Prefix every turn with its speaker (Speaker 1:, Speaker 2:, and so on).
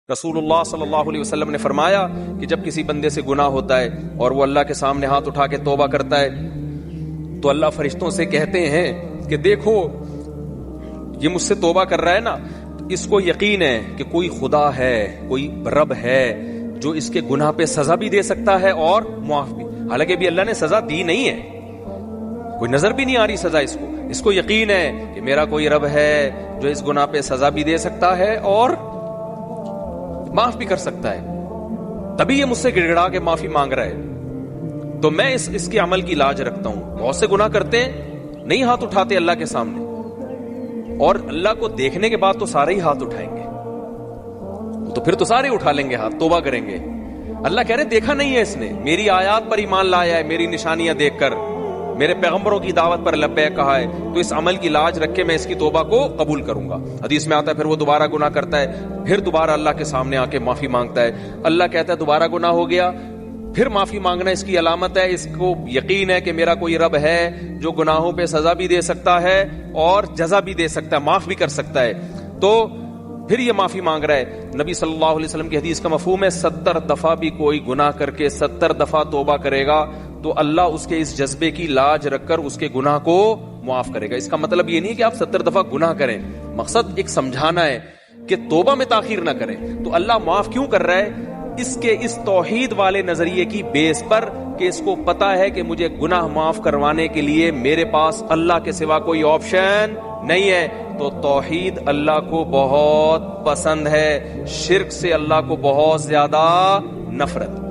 Speaker 1: رسول اللہ صلی اللہ علیہ وسلم نے فرمایا کہ جب کسی بندے سے گناہ ہوتا ہے اور وہ اللہ کے سامنے ہاتھ اٹھا کے توبہ کرتا ہے تو اللہ فرشتوں سے کہتے ہیں کہ دیکھو یہ مجھ سے توبہ کر رہا ہے نا، اس کو یقین ہے کہ کوئی خدا ہے، کوئی رب ہے جو اس کے گناہ پہ سزا بھی دے سکتا ہے اور معاف بھی. حالانکہ ابھی اللہ نے سزا دی نہیں ہے، کوئی نظر بھی نہیں آ رہی سزا اس کو یقین ہے کہ میرا کوئی رب ہے جو اس گناہ پہ سزا بھی دے سکتا ہے اور معاف بھی کر سکتا ہے، تبھی یہ مجھ سے گڑ گڑا کے معافی مانگ رہا ہے. تو میں اس کے عمل کی لاج رکھتا ہوں. بہت سے گناہ کرتے ہیں، نہیں ہاتھ اٹھاتے اللہ کے سامنے، اور اللہ کو دیکھنے کے بعد تو سارے ہی ہاتھ اٹھائیں گے، تو پھر تو سارے اٹھا لیں گے ہاتھ، توبہ کریں گے. اللہ کہہ رہے دیکھا نہیں ہے اس نے، میری آیات پر ایمان لایا ہے، میری نشانیاں دیکھ کر، میرے پیغمبروں کی دعوت پر لبیک کہا ہے، تو اس عمل کی لاج رکھ کے میں اس کی توبہ کو قبول کروں گا. حدیث میں آتا ہے پھر وہ دوبارہ گناہ کرتا ہے، پھر دوبارہ اللہ کے سامنے آ کے معافی مانگتا ہے. اللہ کہتا ہے دوبارہ گناہ ہو گیا، پھر معافی مانگنا اس کی علامت ہے، اس کو یقین ہے کہ میرا کوئی رب ہے جو گناہوں پہ سزا بھی دے سکتا ہے اور جزا بھی دے سکتا ہے، معاف بھی کر سکتا ہے. تو پھر یہ معافی مانگ رہا ہے. نبی صلی اللہ علیہ وسلم کی حدیث کا مفہوم ہے 70 دفعہ بھی کوئی گناہ کر کے 70 دفعہ توبہ کرے گا تو اللہ اس کے اس جذبے کی لاج رکھ کر اس کے گناہ کو معاف کرے گا. اس کا مطلب یہ نہیں کہ آپ 70 دفعہ گناہ کریں، مقصد ایک سمجھانا ہے کہ توبہ میں تاخیر نہ کریں. تو اللہ معاف کیوں کر رہا ہے؟ اس کے اس توحید والے نظریے کی بیس پر کہ اس کو پتا ہے کہ مجھے گناہ معاف کروانے کے لیے میرے پاس اللہ کے سوا کوئی آپشن نہیں ہے. تو توحید اللہ کو بہت پسند ہے، شرک سے اللہ کو بہت زیادہ نفرت.